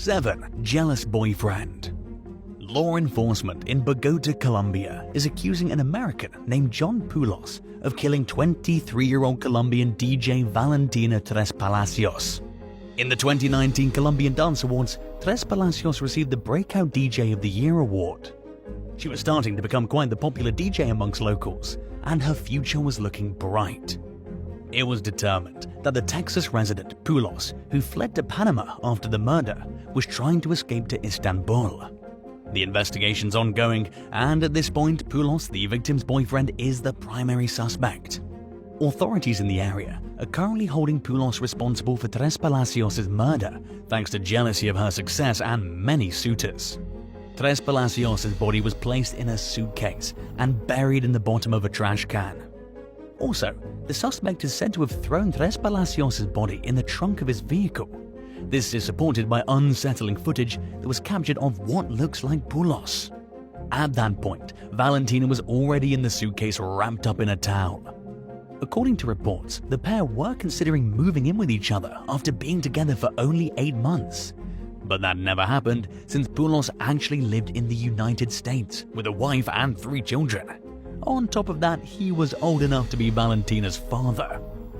7. Jealous boyfriend. Law enforcement in Bogota, Colombia is accusing an American named John Poulos of killing 23-year-old Colombian DJ Valentina Tres Palacios. In the 2019 Colombian Dance Awards, Tres Palacios received the Breakout DJ of the Year award. She was starting to become quite the popular DJ amongst locals, and her future was looking bright. It was determined that the Texas resident Poulos, who fled to Panama after the murder, was trying to escape to Istanbul. The investigation's ongoing, and at this point, Poulos, the victim's boyfriend, is the primary suspect. Authorities in the area are currently holding Poulos responsible for Tres Palacios' murder, thanks to jealousy of her success and many suitors. Tres Palacios' body was placed in a suitcase and buried in the bottom of a trash can. Also, the suspect is said to have thrown Tres Palacios' body in the trunk of his vehicle. This is supported by unsettling footage that was captured of what looks like Poulos. At that point, Valentina was already in the suitcase wrapped up in a towel. According to reports, the pair were considering moving in with each other after being together for only 8 months. But that never happened, since Poulos actually lived in the United States with a wife and 3 children. On top of that, he was old enough to be Valentina's father.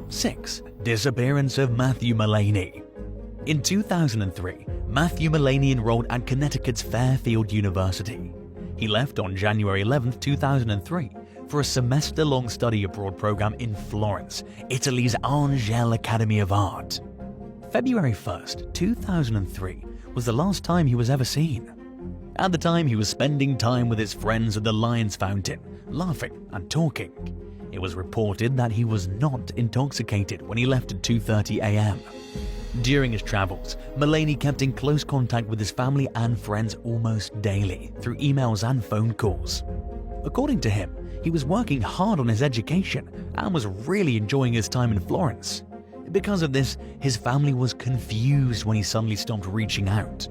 6. Disappearance of Matthew Mullaney. In 2003, Matthew Mullaney enrolled at Connecticut's Fairfield University. He left on January 11, 2003 for a semester-long study abroad program in Florence, Italy's Angel Academy of Art. February 1, 2003 was the last time he was ever seen. At the time, he was spending time with his friends at the Lion's Fountain, laughing and talking. It was reported that he was not intoxicated when he left at 2:30 a.m. During his travels, Mullaney kept in close contact with his family and friends almost daily through emails and phone calls. According to him, he was working hard on his education and was really enjoying his time in Florence. Because of this, his family was confused when he suddenly stopped reaching out.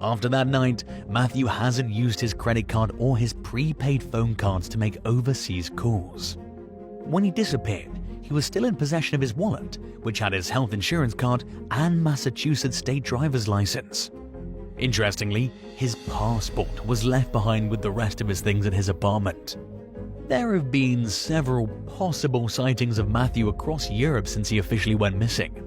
After that night, Matthew hasn't used his credit card or his prepaid phone cards to make overseas calls. When he disappeared, he was still in possession of his wallet, which had his health insurance card and Massachusetts state driver's license. Interestingly, his passport was left behind with the rest of his things at his apartment. There have been several possible sightings of Matthew across Europe since he officially went missing.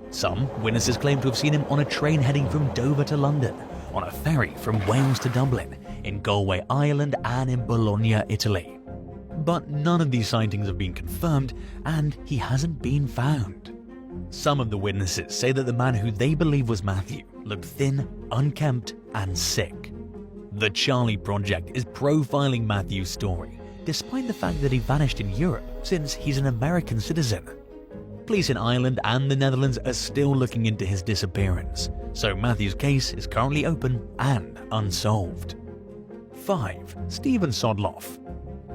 Some witnesses claim to have seen him on a train heading from Dover to London, on a ferry from Wales to Dublin, in Galway, Ireland, and in Bologna, Italy. But none of these sightings have been confirmed, and he hasn't been found. Some of the witnesses say that the man who they believe was Matthew looked thin, unkempt, and sick. The Charlie Project is profiling Matthew's story, despite the fact that he vanished in Europe since he's an American citizen. Police in Ireland and the Netherlands are still looking into his disappearance, so Matthew's case is currently open and unsolved. 5. Steven Sodloff.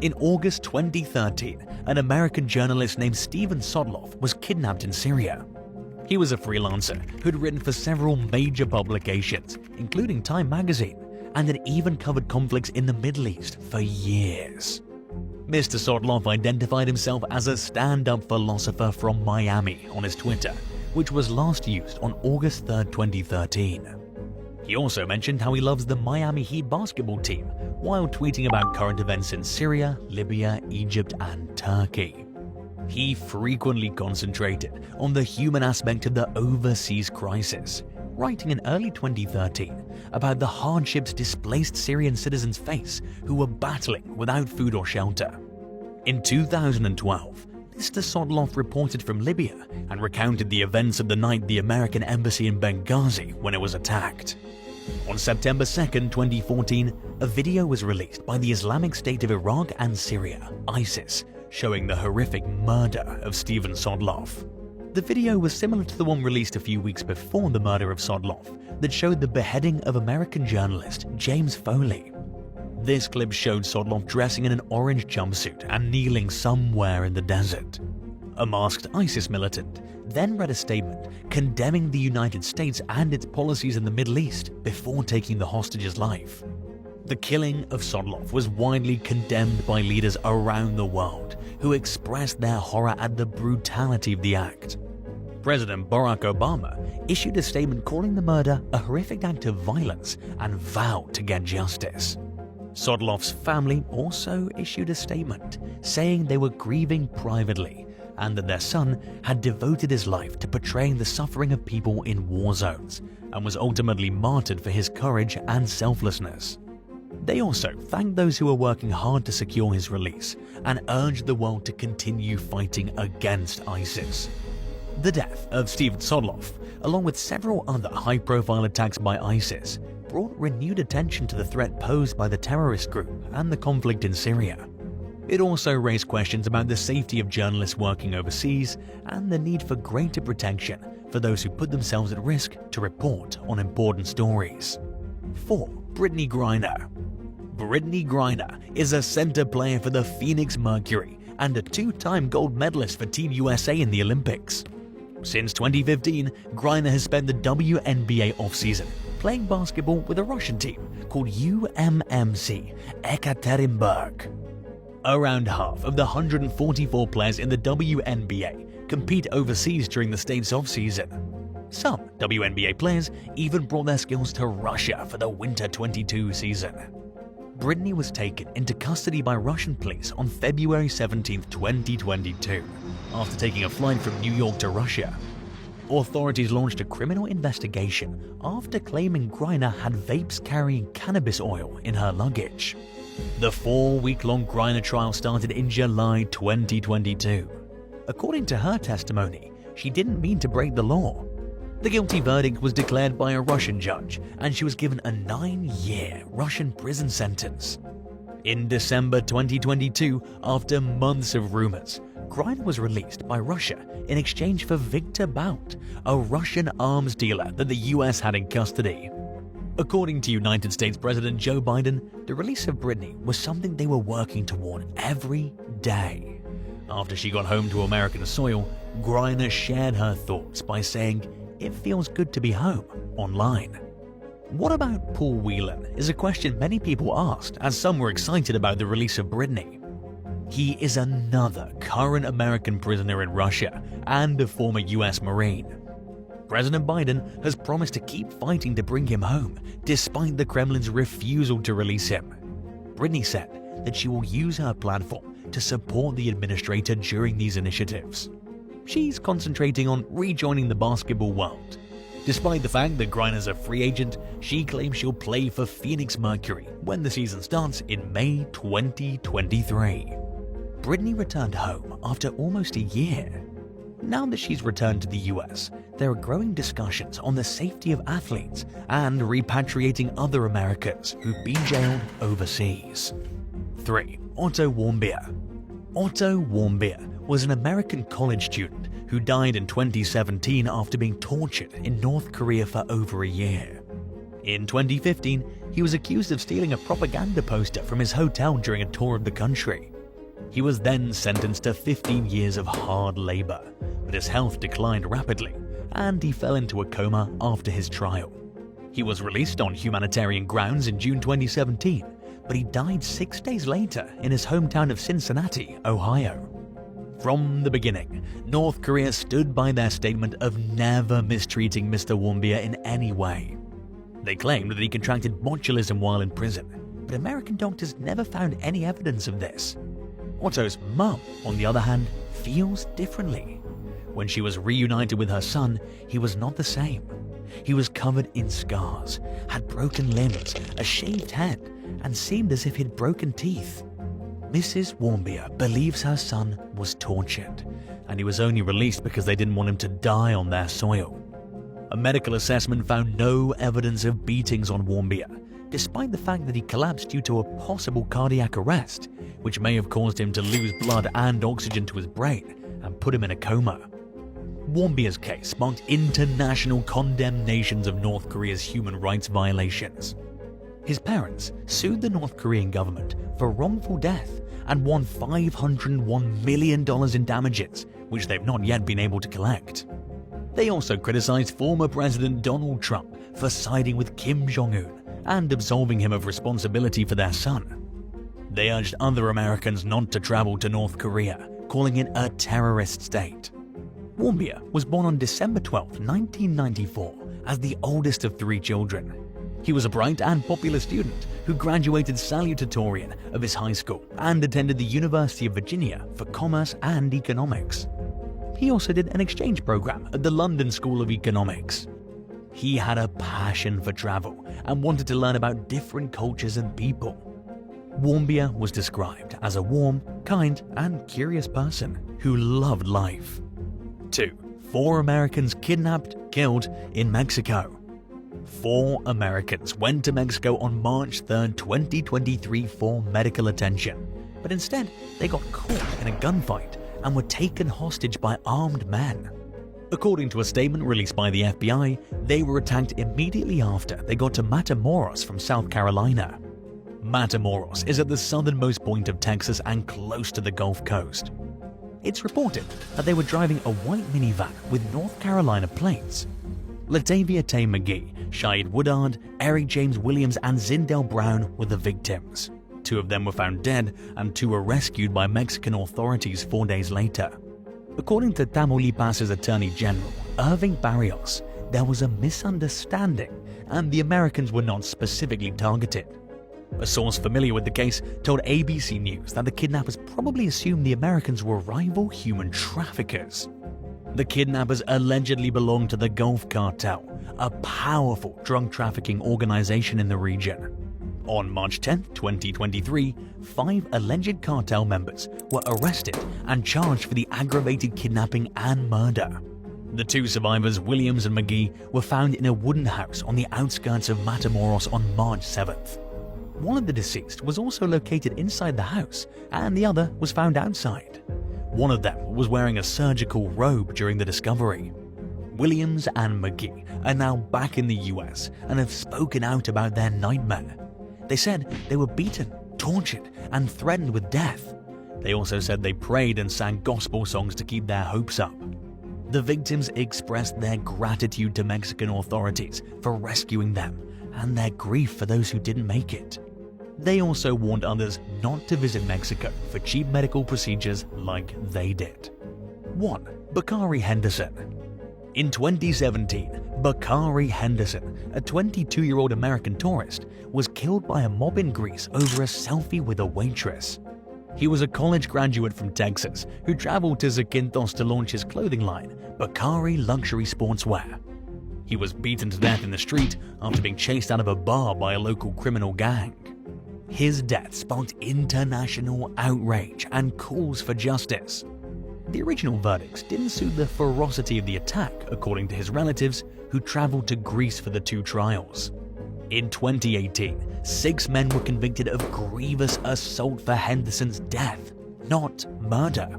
In August 2013, an American journalist named Steven Sodloff was kidnapped in Syria. He was a freelancer who'd written for several major publications, including Time magazine, and had even covered conflicts in the Middle East for years. Mr. Sodloff identified himself as a stand-up philosopher from Miami on his Twitter, which was last used on August 3, 2013. He also mentioned how he loves the Miami Heat basketball team while tweeting about current events in Syria, Libya, Egypt, and Turkey. He frequently concentrated on the human aspect of the overseas crisis, writing in early 2013 about the hardships displaced Syrian citizens face who were battling without food or shelter. In 2012, Mr. Sodloff reported from Libya and recounted the events of the night the American embassy in Benghazi when it was attacked. On September 2, 2014, a video was released by the Islamic State of Iraq and Syria, ISIS, showing the horrific murder of Steven Sodloff. The video was similar to the one released a few weeks before the murder of Sodloff that showed the beheading of American journalist James Foley. This clip showed Sodloff dressing in an orange jumpsuit and kneeling somewhere in the desert. A masked ISIS militant then read a statement condemning the United States and its policies in the Middle East before taking the hostage's life. The killing of Sodloff was widely condemned by leaders around the world who expressed their horror at the brutality of the act. President Barack Obama issued a statement calling the murder a horrific act of violence and vowed to get justice. Sotloff's family also issued a statement saying they were grieving privately and that their son had devoted his life to portraying the suffering of people in war zones and was ultimately martyred for his courage and selflessness. They also thanked those who were working hard to secure his release and urged the world to continue fighting against ISIS. The death of Steven Sotloff, along with several other high-profile attacks by ISIS, brought renewed attention to the threat posed by the terrorist group and the conflict in Syria. It also raised questions about the safety of journalists working overseas and the need for greater protection for those who put themselves at risk to report on important stories. 4. Britney Griner. Britney Griner is a center player for the Phoenix Mercury and a two-time gold medalist for Team USA in the Olympics. Since 2015, Griner has spent the WNBA offseason playing basketball with a Russian team called UMMC Ekaterinburg. Around half of the 144 players in the WNBA compete overseas during the state's offseason. Some WNBA players even brought their skills to Russia for the Winter 22 season. Britney was taken into custody by Russian police on February 17, 2022, after taking a flight from New York to Russia. Authorities launched a criminal investigation after claiming Griner had vapes carrying cannabis oil in her luggage. The 4-week-long Griner trial started in July 2022. According to her testimony, she didn't mean to break the law. The guilty verdict was declared by a Russian judge, and she was given a 9-year Russian prison sentence. In December 2022, after months of rumors, Griner was released by Russia in exchange for Victor Bout, a Russian arms dealer that the US had in custody. According to United States President Joe Biden, the release of Britney was something they were working toward every day. After she got home to American soil, Griner shared her thoughts by saying, "It feels good to be home," online. What about Paul Whelan is a question many people asked, as some were excited about the release of Britney. He is another current American prisoner in Russia and a former US Marine. President Biden has promised to keep fighting to bring him home, despite the Kremlin's refusal to release him. Britney said that she will use her platform to support the administrator during these initiatives. She's concentrating on rejoining the basketball world. Despite the fact that Griner's a free agent, she claims she'll play for Phoenix Mercury when the season starts in May 2023. Britney returned home after almost a year. Now that she's returned to the US, there are growing discussions on the safety of athletes and repatriating other Americans who've been jailed overseas. 3. Otto Warmbier. Otto Warmbier was an American college student who died in 2017 after being tortured in North Korea for over a year. In 2015, he was accused of stealing a propaganda poster from his hotel during a tour of the country. He was then sentenced to 15 years of hard labor, but his health declined rapidly, and he fell into a coma after his trial. He was released on humanitarian grounds in June 2017, but he died 6 days later in his hometown of Cincinnati, Ohio. From the beginning, North Korea stood by their statement of never mistreating Mr. Warmbier in any way. They claimed that he contracted botulism while in prison, but American doctors never found any evidence of this. Otto's mum, on the other hand, feels differently. When she was reunited with her son, he was not the same. He was covered in scars, had broken limbs, a shaved head, and seemed as if he'd broken teeth. Mrs. Warmbier believes her son was tortured, and he was only released because they didn't want him to die on their soil. A medical assessment found no evidence of beatings on Warmbier, despite the fact that he collapsed due to a possible cardiac arrest, which may have caused him to lose blood and oxygen to his brain and put him in a coma. Warmbier's case sparked international condemnations of North Korea's human rights violations. His parents sued the North Korean government for wrongful death and won $501 million in damages, which they've not yet been able to collect. They also criticized former President Donald Trump for siding with Kim Jong-un and absolving him of responsibility for their son. They urged other Americans not to travel to North Korea, calling it a terrorist state. Warmbier was born on December 12, 1994, as the oldest of 3 children. He was a bright and popular student who graduated salutatorian of his high school and attended the University of Virginia for Commerce and Economics. He also did an exchange program at the London School of Economics. He had a passion for travel and wanted to learn about different cultures and people. Warmbier was described as a warm, kind, and curious person who loved life. 2. 4 Americans kidnapped, killed in Mexico. 4 Americans went to Mexico on March 3, 2023 for medical attention, but instead they got caught in a gunfight and were taken hostage by armed men. According to a statement released by the FBI, they were attacked immediately after they got to Matamoros from South Carolina. Matamoros is at the southernmost point of Texas and close to the Gulf Coast. It's reported that they were driving a white minivan with North Carolina plates. Latavia Tay McGee, Shahid Woodard, Eric James Williams, and Zindell Brown were the victims. 2 of them were found dead and 2 were rescued by Mexican authorities 4 days later. According to Tamaulipas' Attorney General, Irving Barrios, there was a misunderstanding and the Americans were not specifically targeted. A source familiar with the case told ABC News that the kidnappers probably assumed the Americans were rival human traffickers. The kidnappers allegedly belonged to the Gulf Cartel, a powerful drug trafficking organization in the region. On March 10, 2023, 5 alleged cartel members were arrested and charged for the aggravated kidnapping and murder. The 2 survivors, Williams and McGee, were found in a wooden house on the outskirts of Matamoros on March 7th. One of the deceased was also located inside the house, and the other was found outside. One of them was wearing a surgical robe during the discovery. Williams and McGee are now back in the US and have spoken out about their nightmare. They said they were beaten, tortured, and threatened with death. They also said they prayed and sang gospel songs to keep their hopes up. The victims expressed their gratitude to Mexican authorities for rescuing them and their grief for those who didn't make it. They also warned others not to visit Mexico for cheap medical procedures like they did. 1. Bikari Henderson. In 2017, Bikari Henderson, a 22-year-old American tourist, was killed by a mob in Greece over a selfie with a waitress. He was a college graduate from Texas who traveled to Zakynthos to launch his clothing line, Bikari Luxury Sportswear. He was beaten to death in the street after being chased out of a bar by a local criminal gang. His death sparked international outrage and calls for justice. The original verdicts didn't suit the ferocity of the attack, according to his relatives, who traveled to Greece for the 2 trials. In 2018, 6 men were convicted of grievous assault for Henderson's death, not murder.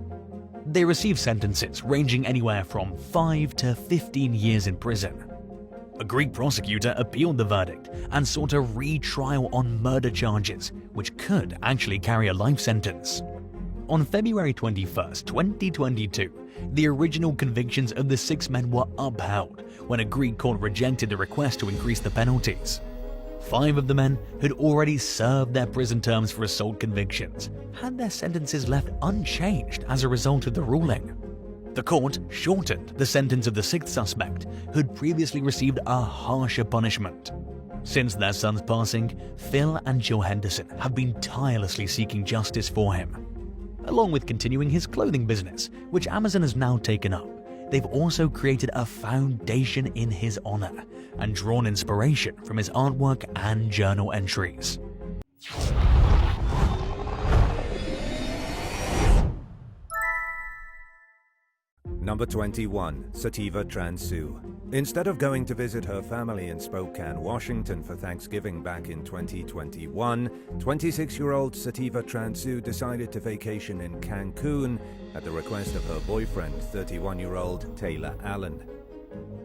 They received sentences ranging anywhere from 5 to 15 years in prison. A Greek prosecutor appealed the verdict and sought a retrial on murder charges, which could actually carry a life sentence. On February 21, 2022, the original convictions of the 6 men were upheld when a Greek court rejected the request to increase the penalties. 5 of the men had already served their prison terms for assault convictions, had their sentences left unchanged as a result of the ruling. The court shortened the sentence of the 6th suspect, who had previously received a harsher punishment. Since their son's passing, Phil and Jill Henderson have been tirelessly seeking justice for him. Along with continuing his clothing business, which Amazon has now taken up, they've also created a foundation in his honor and drawn inspiration from his artwork and journal entries. Number 21. Sativa Transo. Instead of going to visit her family in Spokane, Washington for Thanksgiving back in 2021, 26-year-old Sativa Transo decided to vacation in Cancun at the request of her boyfriend, 31-year-old Taylor Allen.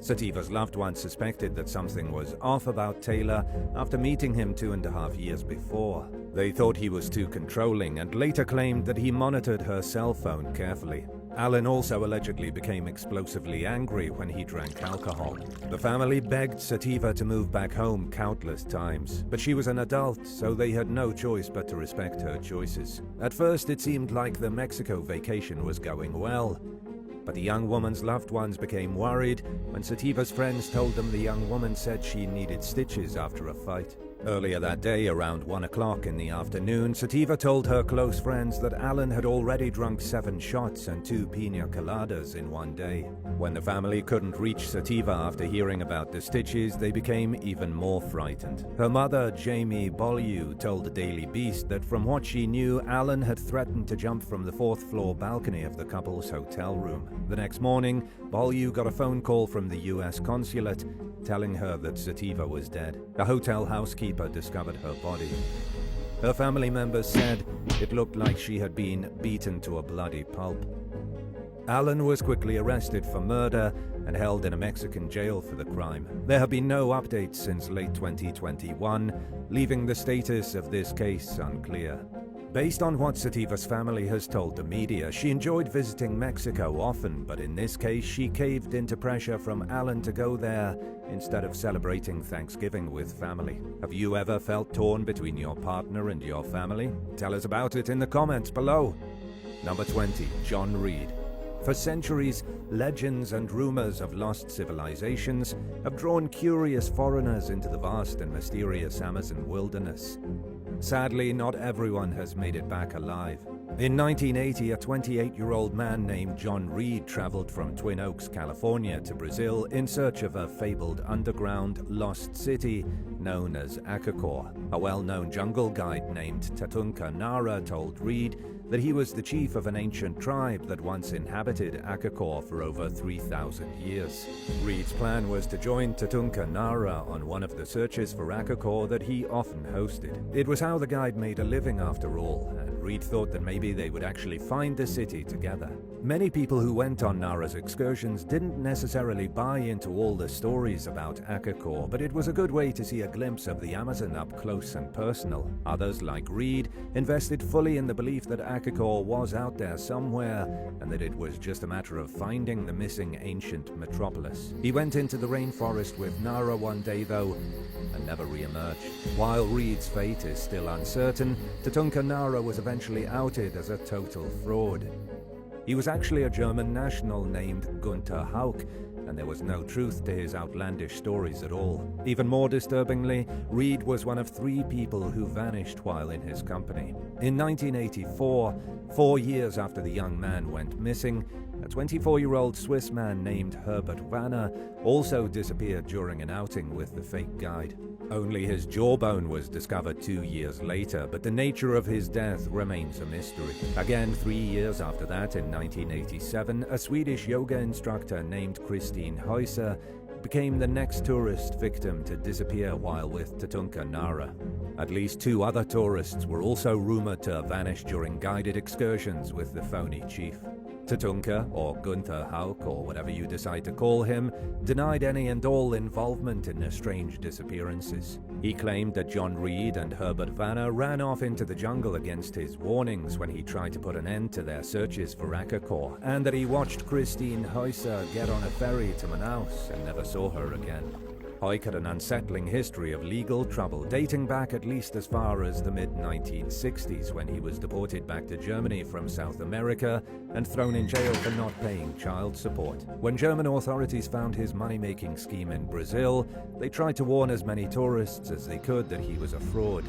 Sativa's loved ones suspected that something was off about Taylor after meeting him 2.5 years before. They thought he was too controlling and later claimed that he monitored her cell phone carefully. Allen also allegedly became explosively angry when he drank alcohol. The family begged Sativa to move back home countless times, but she was an adult, so they had no choice but to respect her choices. At first, it seemed like the Mexico vacation was going well. But the young woman's loved ones became worried when Sativa's friends told them the young woman said she needed stitches after a fight. Earlier that day, around 1 o'clock in the afternoon, Sativa told her close friends that Alan had already drunk 7 shots and 2 pina coladas in one day. When the family couldn't reach Sativa after hearing about the stitches, they became even more frightened. Her mother, Jamie Beaulieu, told the Daily Beast that from what she knew, Alan had threatened to jump from the 4th floor balcony of the couple's hotel room. The next morning, Beaulieu got a phone call from the US consulate telling her that Sativa was dead. A hotel housekeeper discovered her body. Her family members said it looked like she had been beaten to a bloody pulp. Alan was quickly arrested for murder and held in a Mexican jail for the crime. There have been no updates since late 2021, leaving the status of this case unclear. Based on what Sativa's family has told the media, she enjoyed visiting Mexico often, but in this case she caved into pressure from Alan to go there instead of celebrating Thanksgiving with family. Have you ever felt torn between your partner and your family? Tell us about it in the comments below. Number 20. John Reid. For centuries, legends and rumors of lost civilizations have drawn curious foreigners into the vast and mysterious Amazon wilderness. Sadly, not everyone has made it back alive. In 1980, a 28-year-old man named John Reid traveled from Twin Oaks, California to Brazil in search of a fabled underground lost city known as Akakor. A well-known jungle guide named Tatunka Nara told Reid that he was the chief of an ancient tribe that once inhabited Akakor for over 3,000 years. Reid's plan was to join Tatunka Nara on one of the searches for Akakor that he often hosted. It was how the guide made a living after all, and Reid thought that maybe they would actually find the city together. Many people who went on Nara's excursions didn't necessarily buy into all the stories about Akakor, but it was a good way to see a glimpse of the Amazon up close and personal. Others, like Reid, invested fully in the belief that Akakor was out there somewhere, and that it was just a matter of finding the missing ancient metropolis. He went into the rainforest with Nara one day, though, and never re-emerged. While Reid's fate is still uncertain, Tatunka Nara was eventually outed as a total fraud. He was actually a German national named Gunther Hauck, and there was no truth to his outlandish stories at all. Even more disturbingly, Reid was one of 3 people who vanished while in his company. In 1984, 4 years after the young man went missing, a 24-year-old Swiss man named Herbert Vanner also disappeared during an outing with the fake guide. Only his jawbone was discovered 2 years later, but the nature of his death remains a mystery. Again, 3 years after that, in 1987, a Swedish yoga instructor named Christy Chen became the next tourist victim to disappear while with Tatunka Nara. At least 2 other tourists were also rumored to have vanished during guided excursions with the phony chief. Tatunka, or Gunther Hauck, or whatever you decide to call him, denied any and all involvement in the strange disappearances. He claimed that John Reid and Herbert Vanner ran off into the jungle against his warnings when he tried to put an end to their searches for Akakor, and that he watched Christine Heuser get on a ferry to Manaus and never saw her again. Heuck had an unsettling history of legal trouble dating back at least as far as the mid-1960s, when he was deported back to Germany from South America and thrown in jail for not paying child support. When German authorities found his money-making scheme in Brazil, they tried to warn as many tourists as they could that he was a fraud.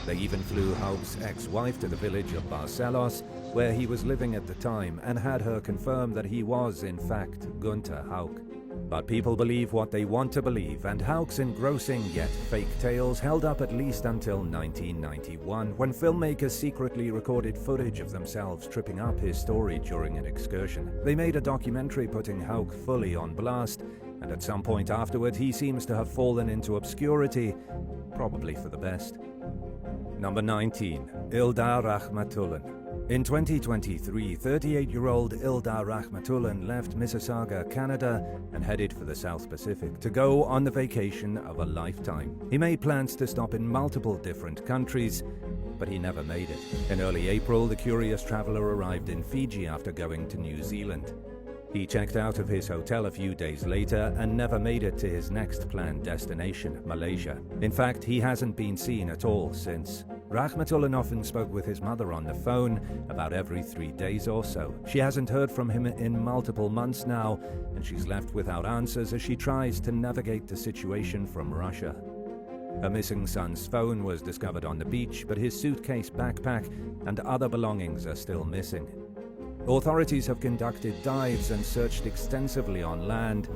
They even flew Hauck's ex-wife to the village of Barcelos, where he was living at the time, and had her confirm that he was, in fact, Gunther Hauck. But people believe what they want to believe, and Hauck's engrossing yet fake tales held up at least until 1991, when filmmakers secretly recorded footage of themselves tripping up his story during an excursion. They made a documentary putting Hauck fully on blast, and at some point afterward he seems to have fallen into obscurity, probably for the best. Number 19. Ildar Rahmatullah. In 2023, 38-year-old Ildar Rahmatullah left Mississauga, Canada, and headed for the South Pacific to go on the vacation of a lifetime. He made plans to stop in multiple different countries, but he never made it. In early April, the curious traveler arrived in Fiji after going to New Zealand. He checked out of his hotel a few days later and never made it to his next planned destination, Malaysia. In fact, he hasn't been seen at all since. Rahmatullah often spoke with his mother on the phone about every 3 days or so. She hasn't heard from him in multiple months now, and she's left without answers as she tries to navigate the situation from Russia. Her missing son's phone was discovered on the beach, but his suitcase, backpack, and other belongings are still missing. Authorities have conducted dives and searched extensively on land,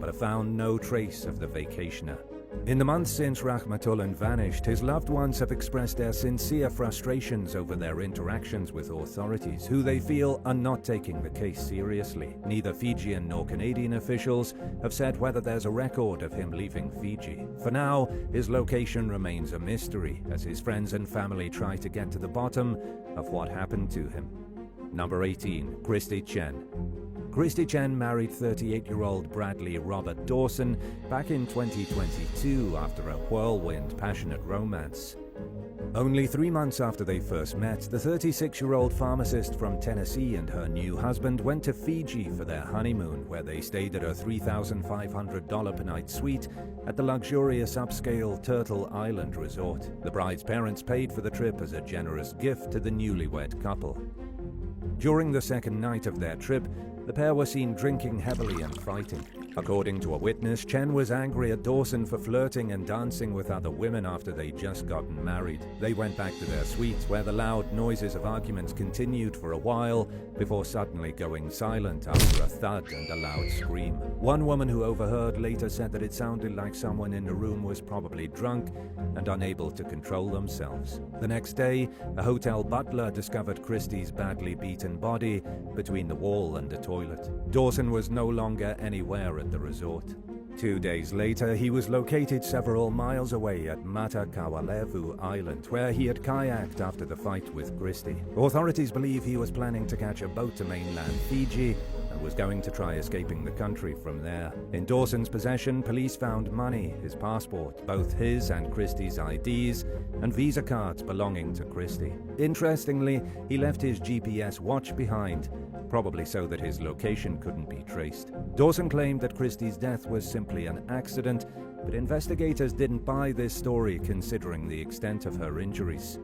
but have found no trace of the vacationer. In the months since Rahmatullah vanished, his loved ones have expressed their sincere frustrations over their interactions with authorities, who they feel are not taking the case seriously. Neither Fijian nor Canadian officials have said whether there's a record of him leaving Fiji. For now, his location remains a mystery, as his friends and family try to get to the bottom of what happened to him. Number 18. Christy Chen. Christy Chen married 38-year-old Bradley Robert Dawson back in 2022 after a whirlwind, passionate romance. Only 3 months after they first met, the 36-year-old pharmacist from Tennessee and her new husband went to Fiji for their honeymoon, where they stayed at a $3,500 per night suite at the luxurious upscale Turtle Island resort. The bride's parents paid for the trip as a generous gift to the newlywed couple. During the second night of their trip, the pair were seen drinking heavily and fighting. According to a witness, Chen was angry at Dawson for flirting and dancing with other women after they'd just gotten married. They went back to their suites, where the loud noises of arguments continued for a while before suddenly going silent after a thud and a loud scream. One woman who overheard later said that it sounded like someone in the room was probably drunk and unable to control themselves. The next day, a hotel butler discovered Christie's badly beaten body between the wall and the toilet. Dawson was no longer anywhere at the resort. 2 days later, he was located several miles away at Matakawalevu Island, where he had kayaked after the fight with Christy. Authorities believe he was planning to catch a boat to mainland Fiji and was going to try escaping the country from there. In Dawson's possession, police found money, his passport, both his and Christy's IDs, and visa cards belonging to Christy. Interestingly, he left his GPS watch behind, probably so that his location couldn't be traced. Dawson claimed that Christie's death was simply an accident, but investigators didn't buy this story considering the extent of her injuries.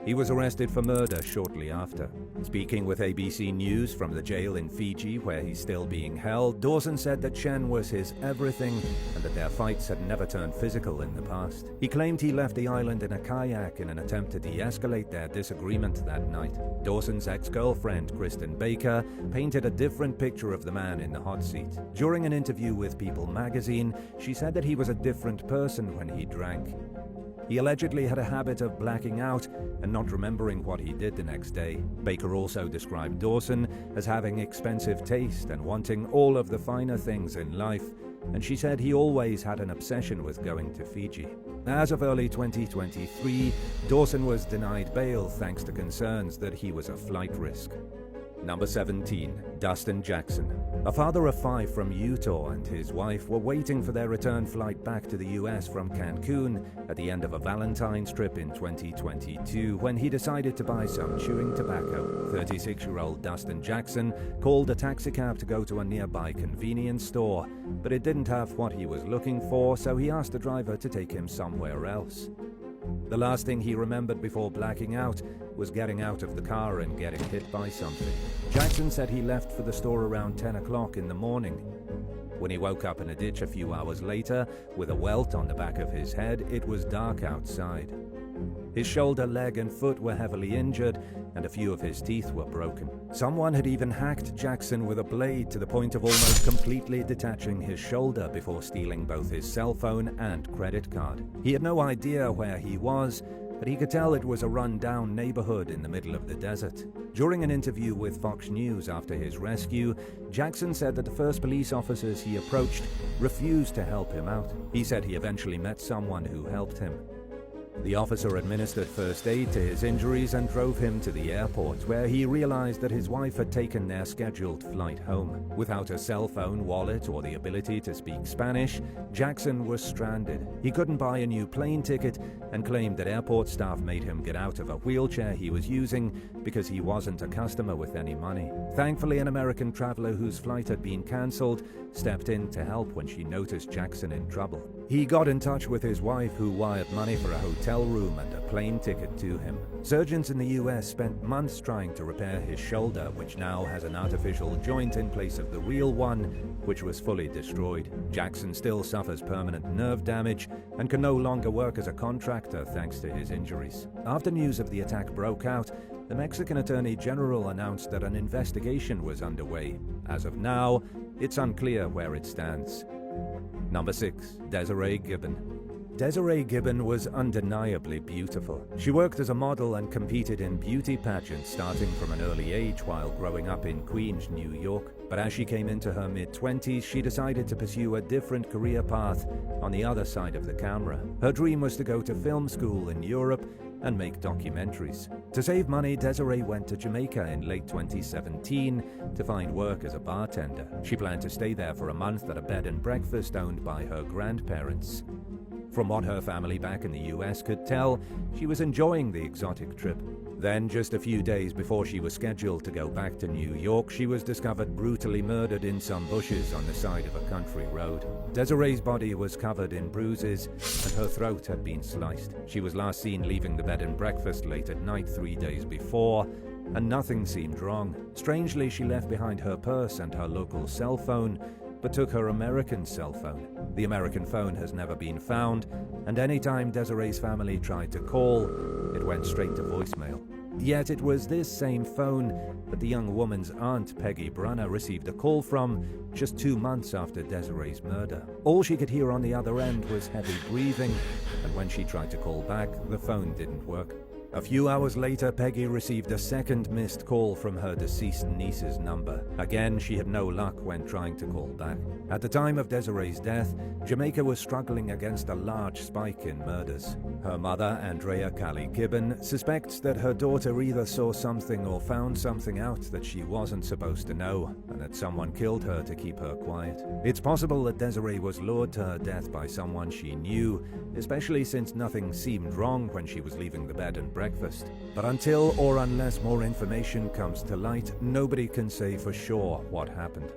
He was arrested for murder shortly after. Speaking with ABC News from the jail in Fiji, where he's still being held, Dawson said that Chen was his everything and that their fights had never turned physical in the past. He claimed he left the island in a kayak in an attempt to de-escalate their disagreement that night. Dawson's ex-girlfriend, Kristen Baker, painted a different picture of the man in the hot seat. During an interview with People magazine, she said that he was a different person when he drank. He allegedly had a habit of blacking out and not remembering what he did the next day. Baker also described Dawson as having expensive taste and wanting all of the finer things in life, and she said he always had an obsession with going to Fiji. As of early 2023, Dawson was denied bail thanks to concerns that he was a flight risk. Number 17. Dustin Jackson. A father of 5 from Utah and his wife were waiting for their return flight back to the US from Cancun at the end of a Valentine's trip in 2022 when he decided to buy some chewing tobacco. 36-year-old Dustin Jackson called a taxicab to go to a nearby convenience store, but it didn't have what he was looking for, so he asked the driver to take him somewhere else. The last thing he remembered before blacking out was getting out of the car and getting hit by something. Jackson said he left for the store around 10 o'clock in the morning. When he woke up in a ditch a few hours later, with a welt on the back of his head, it was dark outside. His shoulder, leg, and foot were heavily injured, and a few of his teeth were broken. Someone had even hacked Jackson with a blade to the point of almost completely detaching his shoulder before stealing both his cell phone and credit card. He had no idea where he was, but he could tell it was a run-down neighborhood in the middle of the desert. During an interview with Fox News after his rescue, Jackson said that the first police officers he approached refused to help him out. He said he eventually met someone who helped him. The officer administered first aid to his injuries and drove him to the airport, where he realized that his wife had taken their scheduled flight home. Without a cell phone, wallet, or the ability to speak Spanish, Jackson was stranded. He couldn't buy a new plane ticket and claimed that airport staff made him get out of a wheelchair he was using because he wasn't a customer with any money. Thankfully, an American traveler whose flight had been cancelled stepped in to help when she noticed Jackson in trouble. He got in touch with his wife, who wired money for a hotel hotel room and a plane ticket to him. Surgeons in the US spent months trying to repair his shoulder, which now has an artificial joint in place of the real one, which was fully destroyed. Jackson still suffers permanent nerve damage and can no longer work as a contractor thanks to his injuries. After news of the attack broke out, the Mexican Attorney General announced that an investigation was underway. As of now, it's unclear where it stands. Number 6. Desiree Gibbon. Desiree Gibbon was undeniably beautiful. She worked as a model and competed in beauty pageants starting from an early age while growing up in Queens, New York. But as she came into her mid-20s, she decided to pursue a different career path on the other side of the camera. Her dream was to go to film school in Europe and make documentaries. To save money, Desiree went to Jamaica in late 2017 to find work as a bartender. She planned to stay there for a month at a bed and breakfast owned by her grandparents. From what her family back in the US could tell, she was enjoying the exotic trip. Then, just a few days before she was scheduled to go back to New York, she was discovered brutally murdered in some bushes on the side of a country road. Desiree's body was covered in bruises, and her throat had been sliced. She was last seen leaving the bed and breakfast late at night 3 days before, and nothing seemed wrong. Strangely, she left behind her purse and her local cell phone, but took her American cell phone. The American phone has never been found, and any time Desiree's family tried to call, it went straight to voicemail. Yet it was this same phone that the young woman's aunt, Peggy Brunner, received a call from just 2 months after Desiree's murder. All she could hear on the other end was heavy breathing, and when she tried to call back, the phone didn't work. A few hours later, Peggy received a second missed call from her deceased niece's number. Again, she had no luck when trying to call back. At the time of Desiree's death, Jamaica was struggling against a large spike in murders. Her mother, Andrea Callie Gibbon, suspects that her daughter either saw something or found something out that she wasn't supposed to know, and that someone killed her to keep her quiet. It's possible that Desiree was lured to her death by someone she knew, especially since nothing seemed wrong when she was leaving the bed and breakfast. But until or unless more information comes to light, nobody can say for sure what happened.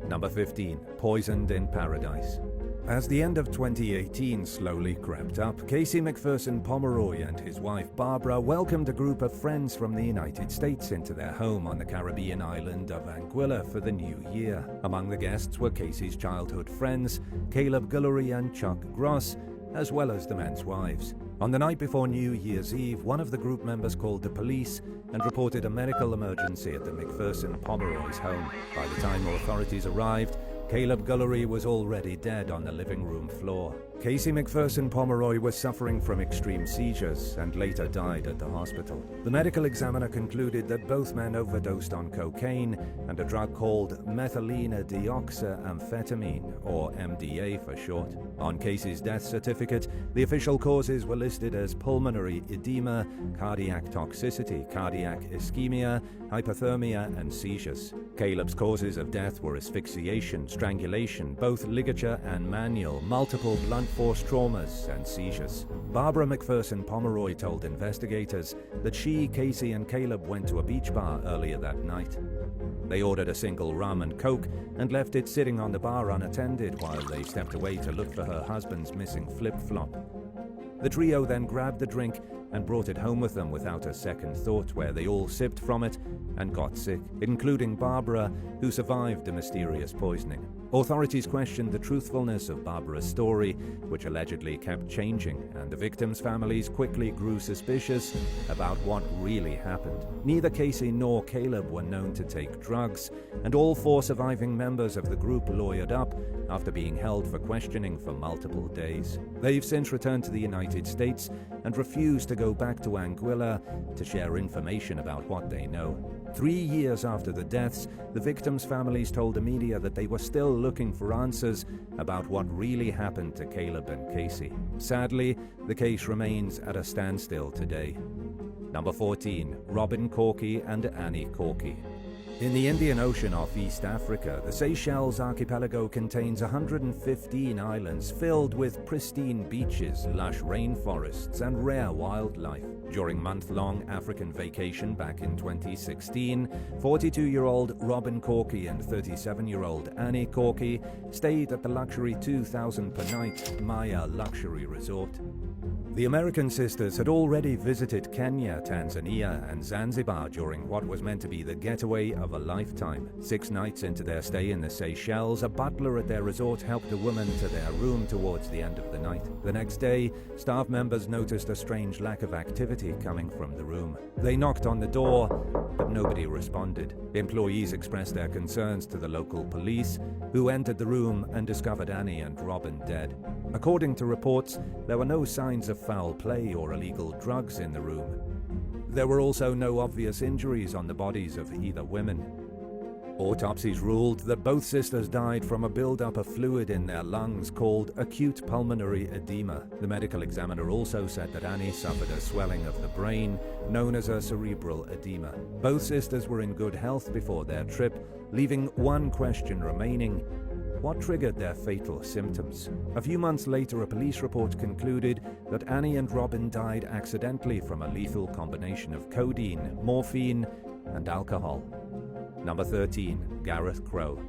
Number 15. Poisoned in Paradise. As the end of 2018 slowly crept up, Casey McPherson Pomeroy and his wife Barbara welcomed a group of friends from the United States into their home on the Caribbean island of Anguilla for the new year. Among the guests were Casey's childhood friends, Caleb Guillory and Chuck Gross, as well as the men's wives. On the night before New Year's Eve, one of the group members called the police and reported a medical emergency at the McPherson Pomeroy's home. By the time authorities arrived, Caleb Guillory was already dead on the living room floor. Casey McPherson Pomeroy was suffering from extreme seizures and later died at the hospital. The medical examiner concluded that both men overdosed on cocaine and a drug called methylene dioxyamphetamine, or MDA for short. On Casey's death certificate, the official causes were listed as pulmonary edema, cardiac toxicity, cardiac ischemia, hypothermia, and seizures. Caleb's causes of death were asphyxiation, strangulation, both ligature and manual, multiple blunt force traumas, and seizures. Barbara McPherson Pomeroy told investigators that she, Casey, and Caleb went to a beach bar earlier that night. They ordered a single rum and coke and left it sitting on the bar unattended while they stepped away to look for her husband's missing flip-flop. The trio then grabbed the drink and brought it home with them without a second thought, where they all sipped from it and got sick, including Barbara, who survived the mysterious poisoning. Authorities questioned the truthfulness of Barbara's story, which allegedly kept changing, and the victims' families quickly grew suspicious about what really happened. Neither Casey nor Caleb were known to take drugs, and all 4 surviving members of the group lawyered up after being held for questioning for multiple days. They've since returned to the United States and refused to go back to Anguilla to share information about what they know. 3 years after the deaths, the victims' families told the media that they were still looking for answers about what really happened to Caleb and Casey. Sadly, the case remains at a standstill today. Number 14. Robin Corky and Annie Corky. In the Indian Ocean off East Africa, the Seychelles archipelago contains 115 islands filled with pristine beaches, lush rainforests, and rare wildlife. During month-long African vacation back in 2016, 42-year-old Robin Corky and 37-year-old Annie Corky stayed at the luxury $2,000 per night Maya Luxury Resort. The American sisters had already visited Kenya, Tanzania, and Zanzibar during what was meant to be the getaway of a lifetime. 6 nights into their stay in the Seychelles, a butler at their resort helped a woman to their room towards the end of the night. The next day, staff members noticed a strange lack of activity coming from the room. They knocked on the door, but nobody responded. Employees expressed their concerns to the local police, who entered the room and discovered Annie and Robin dead. According to reports, there were no signs of foul play or illegal drugs in the room. There were also no obvious injuries on the bodies of either women. Autopsies ruled that both sisters died from a buildup of fluid in their lungs called acute pulmonary edema. The medical examiner also said that Annie suffered a swelling of the brain, known as a cerebral edema. Both sisters were in good health before their trip, leaving one question remaining: what triggered their fatal symptoms? A few months later, a police report concluded that Annie and Robin died accidentally from a lethal combination of codeine, morphine, and alcohol. Number 13. Gareth Crow.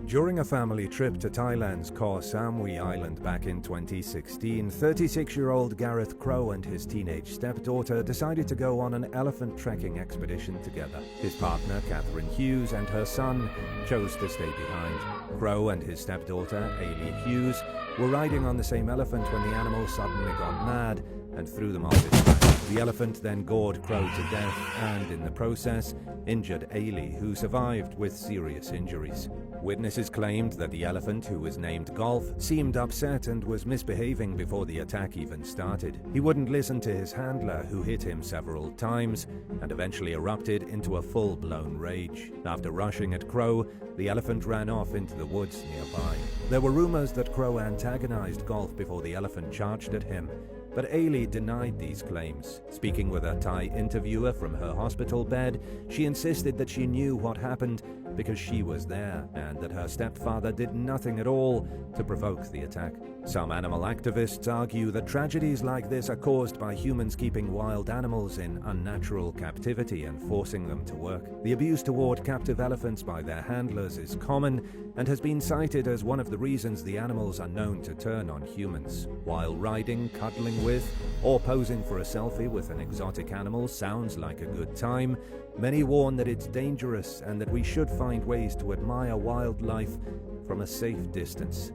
During a family trip to Thailand's Koh Samui Island back in 2016, 36-year-old Gareth Crow and his teenage stepdaughter decided to go on an elephant trekking expedition together. His partner, Catherine Hughes, and her son chose to stay behind. Crow and his stepdaughter, Ailey Hughes, were riding on the same elephant when the animal suddenly got mad and threw them off its back. The elephant then gored Crow to death and, in the process, injured Ailey, who survived with serious injuries. Witnesses claimed that the elephant, who was named Golf, seemed upset and was misbehaving before the attack even started. He wouldn't listen to his handler, who hit him several times and eventually erupted into a full-blown rage. After rushing at Crow, the elephant ran off into the woods nearby. There were rumors that Crow antagonized Golf before the elephant charged at him, but Ailey denied these claims. Speaking with a Thai interviewer from her hospital bed, she insisted that she knew what happened because she was there, and that her stepfather did nothing at all to provoke the attack. Some animal activists argue that tragedies like this are caused by humans keeping wild animals in unnatural captivity and forcing them to work. The abuse toward captive elephants by their handlers is common and has been cited as one of the reasons the animals are known to turn on humans. While riding, cuddling with, or posing for a selfie with an exotic animal sounds like a good time, many warn that it's dangerous and that we should find ways to admire wildlife from a safe distance.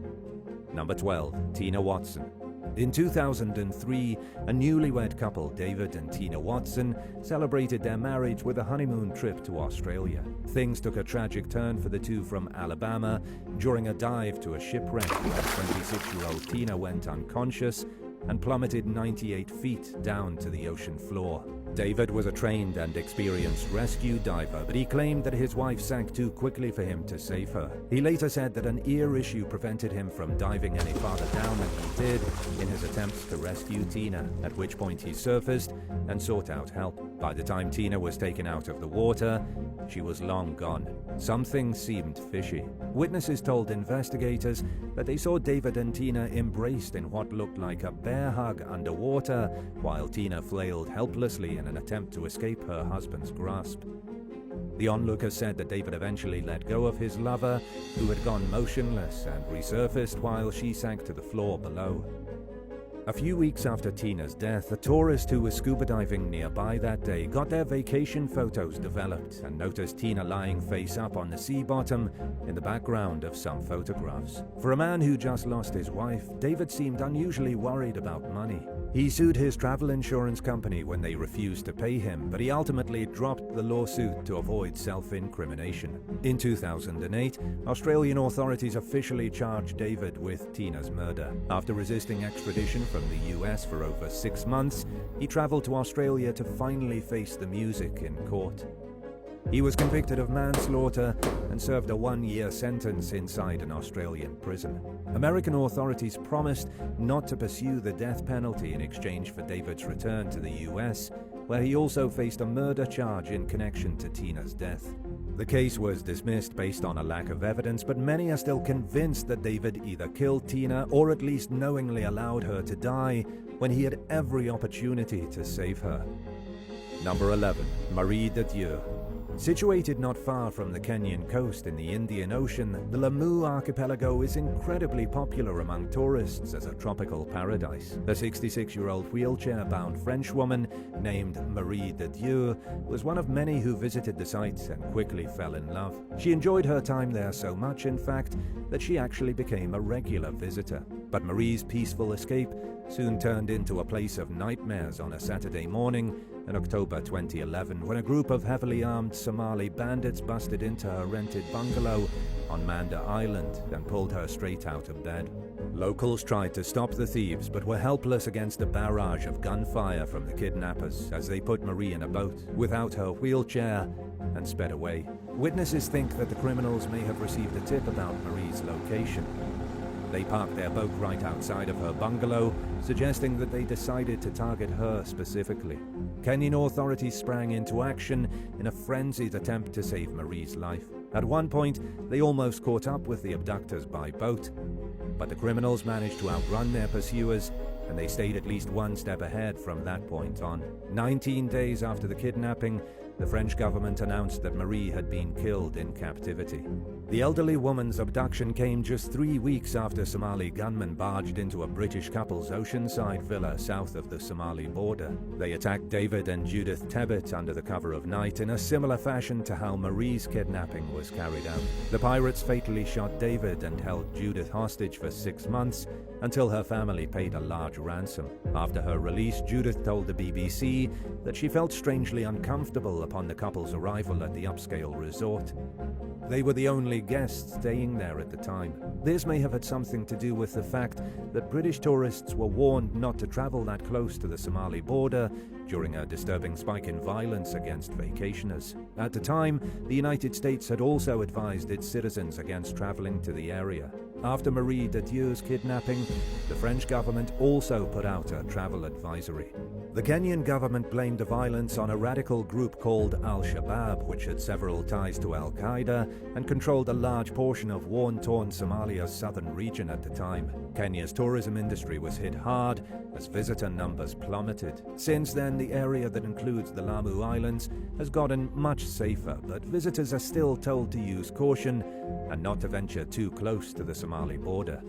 Number 12. Tina Watson. In 2003, a newlywed couple, David and Tina Watson, celebrated their marriage with a honeymoon trip to Australia. Things took a tragic turn for the two from Alabama during a dive to a shipwreck where 26-year-old Tina went unconscious and plummeted 98 feet down to the ocean floor. David was a trained and experienced rescue diver, but he claimed that his wife sank too quickly for him to save her. He later said that an ear issue prevented him from diving any farther down than he did in his attempts to rescue Tina, at which point he surfaced and sought out help. By the time Tina was taken out of the water, she was long gone. Something seemed fishy. Witnesses told investigators that they saw David and Tina embraced in what looked like a bear hug underwater, while Tina flailed helplessly in an attempt to escape her husband's grasp. The onlookers said that David eventually let go of his lover, who had gone motionless, and resurfaced while she sank to the floor below. A few weeks after Tina's death, a tourist who was scuba diving nearby that day got their vacation photos developed and noticed Tina lying face up on the sea bottom in the background of some photographs. For a man who just lost his wife, David seemed unusually worried about money. He sued his travel insurance company when they refused to pay him, but he ultimately dropped the lawsuit to avoid self-incrimination. In 2008, Australian authorities officially charged David with Tina's murder. After resisting extradition from the US for over 6 months, he traveled to Australia to finally face the music in court. He was convicted of manslaughter and served a 1-year sentence inside an Australian prison. American authorities promised not to pursue the death penalty in exchange for David's return to the US, where he also faced a murder charge in connection to Tina's death. The case was dismissed based on a lack of evidence, but many are still convinced that David either killed Tina or at least knowingly allowed her to die when he had every opportunity to save her. Number 11. Marie de Dieu. Situated not far from the Kenyan coast in the Indian Ocean, the Lamu archipelago is incredibly popular among tourists as a tropical paradise. A 66-year-old wheelchair-bound Frenchwoman named Marie de Dieu was one of many who visited the sites and quickly fell in love. She enjoyed her time there so much, in fact, that she actually became a regular visitor. But Marie's peaceful escape soon turned into a place of nightmares on a Saturday morning in October 2011, when a group of heavily armed Somali bandits busted into her rented bungalow on Manda Island and pulled her straight out of bed. Locals tried to stop the thieves but were helpless against a barrage of gunfire from the kidnappers as they put Marie in a boat without her wheelchair and sped away. Witnesses think that the criminals may have received a tip about Marie's location. They parked their boat right outside of her bungalow, suggesting that they decided to target her specifically. Kenyan authorities sprang into action in a frenzied attempt to save Marie's life. At one point, they almost caught up with the abductors by boat, but the criminals managed to outrun their pursuers, and they stayed at least one step ahead from that point on. 19 days after the kidnapping, the French government announced that Marie had been killed in captivity. The elderly woman's abduction came just 3 weeks after Somali gunmen barged into a British couple's oceanside villa south of the Somali border. They attacked David and Judith Tebbit under the cover of night in a similar fashion to how Marie's kidnapping was carried out. The pirates fatally shot David and held Judith hostage for 6 months until her family paid a large ransom. After her release, Judith told the BBC that she felt strangely uncomfortable upon the couple's arrival at the upscale resort. They were the only guests staying there at the time. This may have had something to do with the fact that British tourists were warned not to travel that close to the Somali border during a disturbing spike in violence against vacationers. At the time, the United States had also advised its citizens against traveling to the area. After Marie de Dieu's kidnapping, the French government also put out a travel advisory. The Kenyan government blamed the violence on a radical group called Al-Shabaab, which had several ties to Al-Qaeda and controlled a large portion of war-torn Somalia's southern region at the time. Kenya's tourism industry was hit hard as visitor numbers plummeted. Since then, the area that includes the Lamu Islands has gotten much safer, but visitors are still told to use caution and not to venture too close to the Somali border.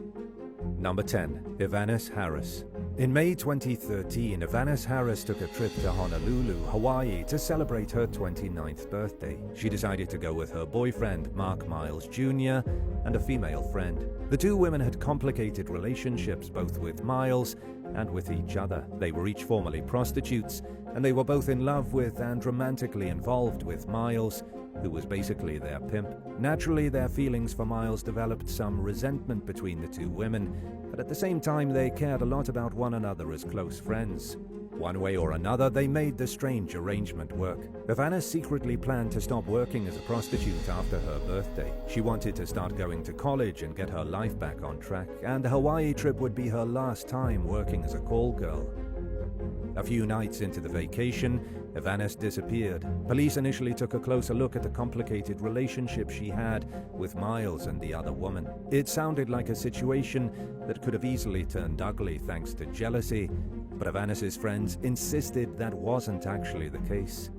Number 10. Ianis Harris. In May 2013, Ianis Harris took a trip to Honolulu, Hawaii to celebrate her 29th birthday. She decided to go with her boyfriend, Mark Miles Jr., and a female friend. The two women had complicated relationships both with Miles and with each other. They were each formerly prostitutes, and they were both in love with and romantically involved with Miles, who was basically their pimp. Naturally, their feelings for Miles developed some resentment between the two women, but at the same time they cared a lot about one another as close friends. One way or another, they made the strange arrangement work. Ianis secretly planned to stop working as a prostitute after her birthday. She wanted to start going to college and get her life back on track, and the Hawaii trip would be her last time working as a call girl. A few nights into the vacation, Ianis disappeared. Police initially took a closer look at the complicated relationship she had with Miles and the other woman. It sounded like a situation that could have easily turned ugly thanks to jealousy, but Ianis's friends insisted that wasn't actually the case.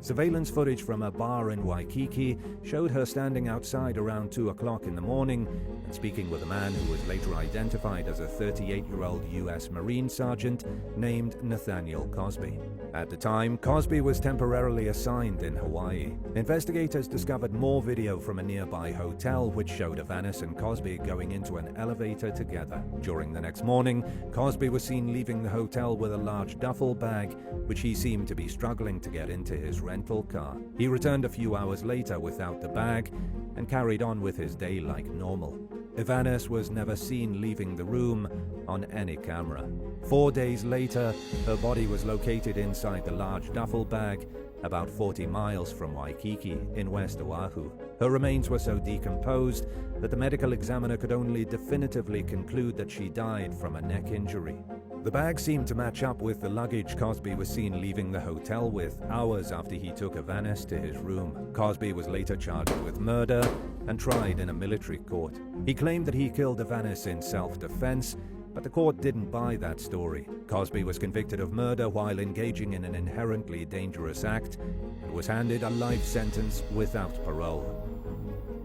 Surveillance footage from a bar in Waikiki showed her standing outside around 2 o'clock in the morning and speaking with a man who was later identified as a 38-year-old U.S. Marine sergeant named Nathaniel Cosby. At the time, Cosby was temporarily assigned in Hawaii. Investigators discovered more video from a nearby hotel which showed Ianis and Cosby going into an elevator together. During the next morning, Cosby was seen leaving the hotel with a large duffel bag, which he seemed to be struggling to get into his rental car. He returned a few hours later without the bag and carried on with his day like normal. Ianis was never seen leaving the room on any camera. 4 days later, her body was located inside the large duffel bag about 40 miles from Waikiki in West Oahu. Her remains were so decomposed that the medical examiner could only definitively conclude that she died from a neck injury. The bag seemed to match up with the luggage Cosby was seen leaving the hotel with hours after he took Ianis to his room. Cosby was later charged with murder and tried in a military court. He claimed that he killed Ianis in self-defense But the court didn't buy that story. Cosby was convicted of murder while engaging in an inherently dangerous act and was handed a life sentence without parole.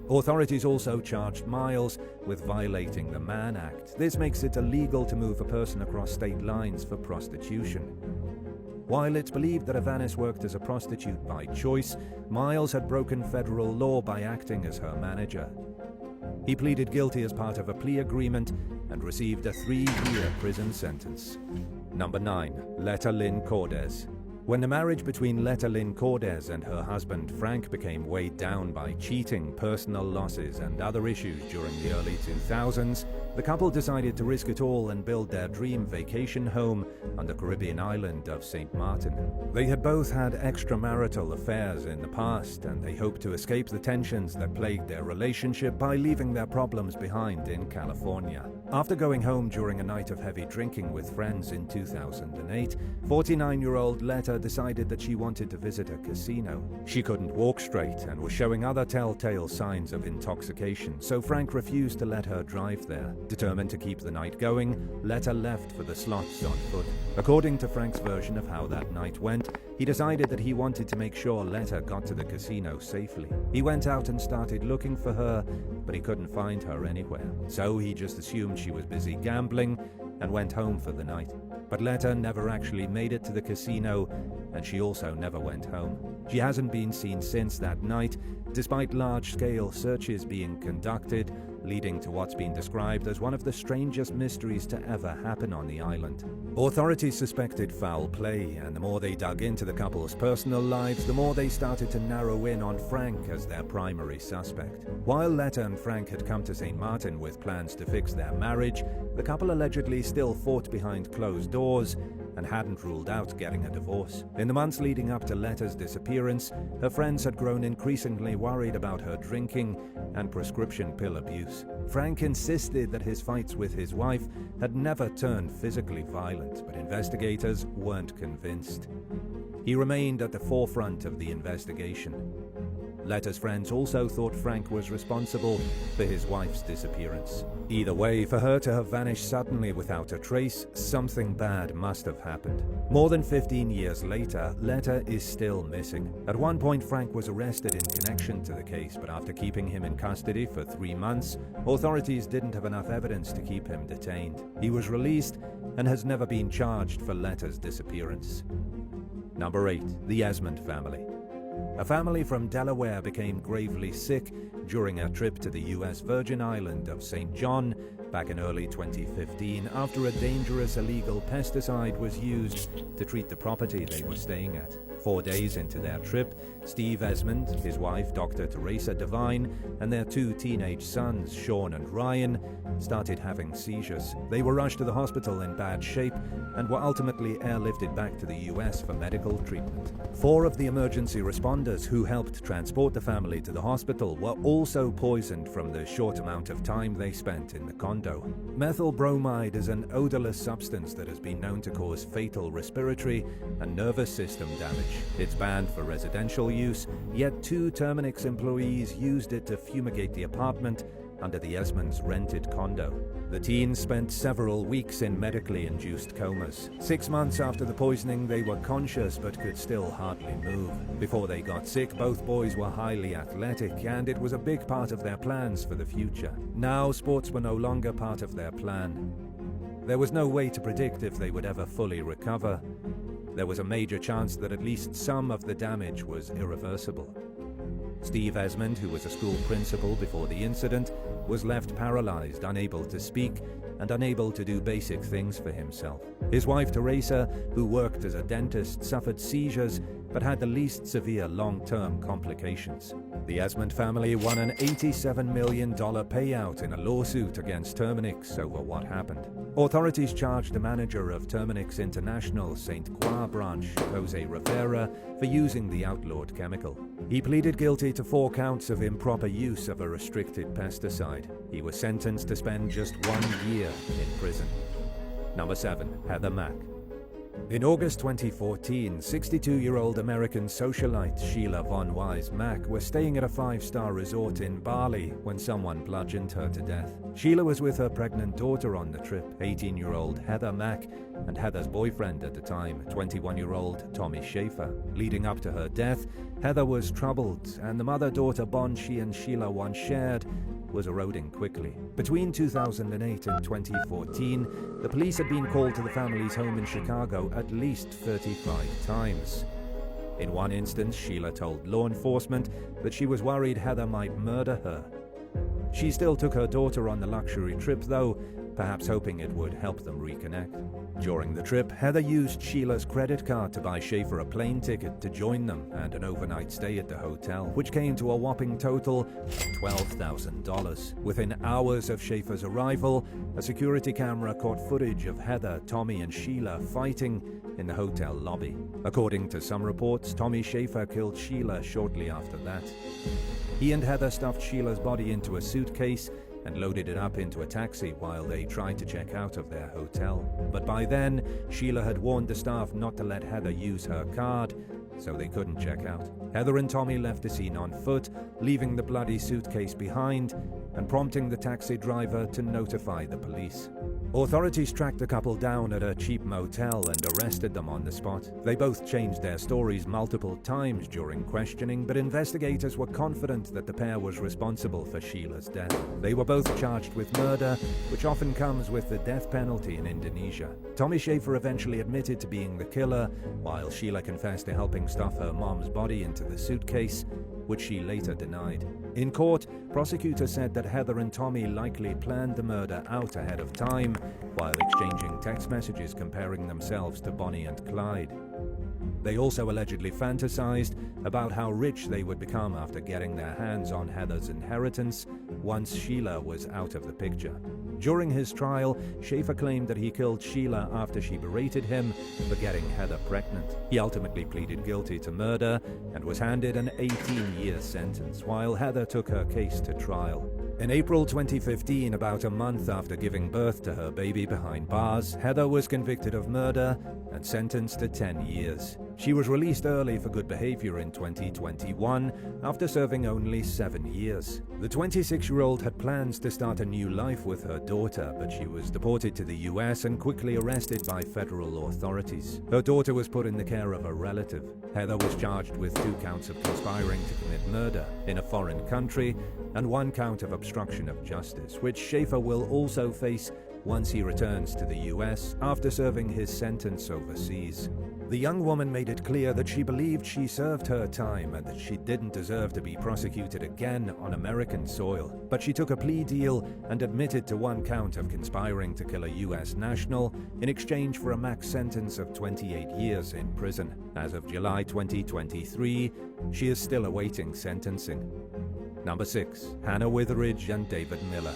Authorities also charged Miles with violating the Mann Act. This makes it illegal to move a person across state lines for prostitution. While it's believed that Ianis worked as a prostitute by choice, Miles had broken federal law by acting as her manager. He pleaded guilty as part of a plea agreement and received a 3-year prison sentence. Number 9. Letta Lin Cordes. When the marriage between Letta Lin Cordes and her husband Frank became weighed down by cheating, personal losses, and other issues during the early 2000s, the couple decided to risk it all and build their dream vacation home on the Caribbean island of St. Martin. They had both had extramarital affairs in the past, and they hoped to escape the tensions that plagued their relationship by leaving their problems behind in California. After going home during a night of heavy drinking with friends in 2008, 49-year-old Letta decided that she wanted to visit a casino. She couldn't walk straight and was showing other telltale signs of intoxication, so Frank refused to let her drive there. Determined to keep the night going, Letta left for the slots on foot. According to Frank's version of how that night went, he decided that he wanted to make sure Letta got to the casino safely. He went out and started looking for her, but he couldn't find her anywhere. So he just assumed she was busy gambling and went home for the night. But Letta never actually made it to the casino, and she also never went home. She hasn't been seen since that night, despite large-scale searches being conducted, leading to what's been described as one of the strangest mysteries to ever happen on the island. Authorities suspected foul play, and the more they dug into the couple's personal lives, the more they started to narrow in on Frank as their primary suspect. While Letta and Frank had come to St. Martin with plans to fix their marriage, the couple allegedly still fought behind closed doors and hadn't ruled out getting a divorce. In the months leading up to Letta's disappearance, her friends had grown increasingly worried about her drinking and prescription pill abuse. Frank insisted that his fights with his wife had never turned physically violent, but investigators weren't convinced. He remained at the forefront of the investigation. Letta's friends also thought Frank was responsible for his wife's disappearance. Either way, for her to have vanished suddenly without a trace, something bad must have happened. More than 15 years later, Letta is still missing. At one point, Frank was arrested in connection to the case, but after keeping him in custody for 3 months, authorities didn't have enough evidence to keep him detained. He was released and has never been charged for Letta's disappearance. Number 8. The Esmond Family. A family from Delaware became gravely sick during a trip to the U.S. Virgin Island of St. John back in early 2015 after a dangerous illegal pesticide was used to treat the property they were staying at. 4 days into their trip, Steve Esmond, his wife Dr. Teresa Devine, and their 2 teenage sons, Sean and Ryan, started having seizures. They were rushed to the hospital in bad shape and were ultimately airlifted back to the US for medical treatment. 4 of the emergency responders who helped transport the family to the hospital were also poisoned from the short amount of time they spent in the condo. Methyl bromide is an odorless substance that has been known to cause fatal respiratory and nervous system damage. It's banned for residential use, yet 2 Terminix employees used it to fumigate the apartment under the Esmonds' rented condo. The teens spent several weeks in medically induced comas. 6 months after the poisoning, they were conscious but could still hardly move. Before they got sick, both boys were highly athletic, and it was a big part of their plans for the future. Now, sports were no longer part of their plan. There was no way to predict if they would ever fully recover. There was a major chance that at least some of the damage was irreversible. Steve Esmond, who was a school principal before the incident, was left paralyzed, unable to speak, and unable to do basic things for himself. His wife Teresa, who worked as a dentist, suffered seizures but had the least severe long-term complications. The Esmond family won an $87 million payout in a lawsuit against Terminix over what happened. Authorities charged the manager of Terminix International St. Croix branch, Jose Rivera, for using the outlawed chemical. He pleaded guilty to 4 counts of improper use of a restricted pesticide. He was sentenced to spend just 1 year in prison. Number 7. Heather Mack. In August 2014, 62-year-old American socialite Sheila von Wise Mack was staying at a 5-star resort in Bali when someone bludgeoned her to death. Sheila was with her pregnant daughter on the trip, 18-year-old Heather Mack, and Heather's boyfriend at the time, 21-year-old Tommy Schaefer. Leading up to her death, Heather was troubled, and the mother-daughter bond she and Sheila once shared was eroding quickly. Between 2008 and 2014, the police had been called to the family's home in Chicago at least 35 times. In one instance, Sheila told law enforcement that she was worried Heather might murder her. She still took her daughter on the luxury trip though, perhaps hoping it would help them reconnect. During the trip, Heather used Sheila's credit card to buy Schaefer a plane ticket to join them and an overnight stay at the hotel, which came to a whopping total of $12,000. Within hours of Schaefer's arrival, a security camera caught footage of Heather, Tommy, and Sheila fighting in the hotel lobby. According to some reports, Tommy Schaefer killed Sheila shortly after that. He and Heather stuffed Sheila's body into a suitcase and loaded it up into a taxi while they tried to check out of their hotel. But by then, Sheila had warned the staff not to let Heather use her card, so they couldn't check out. Heather and Tommy left the scene on foot, leaving the bloody suitcase behind and prompting the taxi driver to notify the police. Authorities tracked the couple down at a cheap motel and arrested them on the spot. They both changed their stories multiple times during questioning, but investigators were confident that the pair was responsible for Sheila's death. They were both charged with murder, which often comes with the death penalty in Indonesia. Tommy Schaefer eventually admitted to being the killer, while Sheila confessed to helping stuff her mom's body into the suitcase, which she later denied. In court, prosecutors said that Heather and Tommy likely planned the murder out ahead of time, while exchanging text messages comparing themselves to Bonnie and Clyde. They also allegedly fantasized about how rich they would become after getting their hands on Heather's inheritance once Sheila was out of the picture. During his trial, Schaefer claimed that he killed Sheila after she berated him for getting Heather pregnant. He ultimately pleaded guilty to murder and was handed an 18-year sentence, while Heather took her case to trial. In April 2015, about a month after giving birth to her baby behind bars, Heather was convicted of murder and sentenced to 10 years. She was released early for good behavior in 2021 after serving only 7 years. The 26-year-old had plans to start a new life with her daughter, but she was deported to the US and quickly arrested by federal authorities. Her daughter was put in the care of a relative. Heather was charged with 2 counts of conspiring to commit murder in a foreign country and 1 count of obstruction of justice, which Schaefer will also face once he returns to the US after serving his sentence overseas. The young woman made it clear that she believed she served her time and that she didn't deserve to be prosecuted again on American soil, but she took a plea deal and admitted to 1 count of conspiring to kill a US national in exchange for a max sentence of 28 years in prison. As of July 2023, she is still awaiting sentencing. Number 6. Hannah Witheridge and David Miller.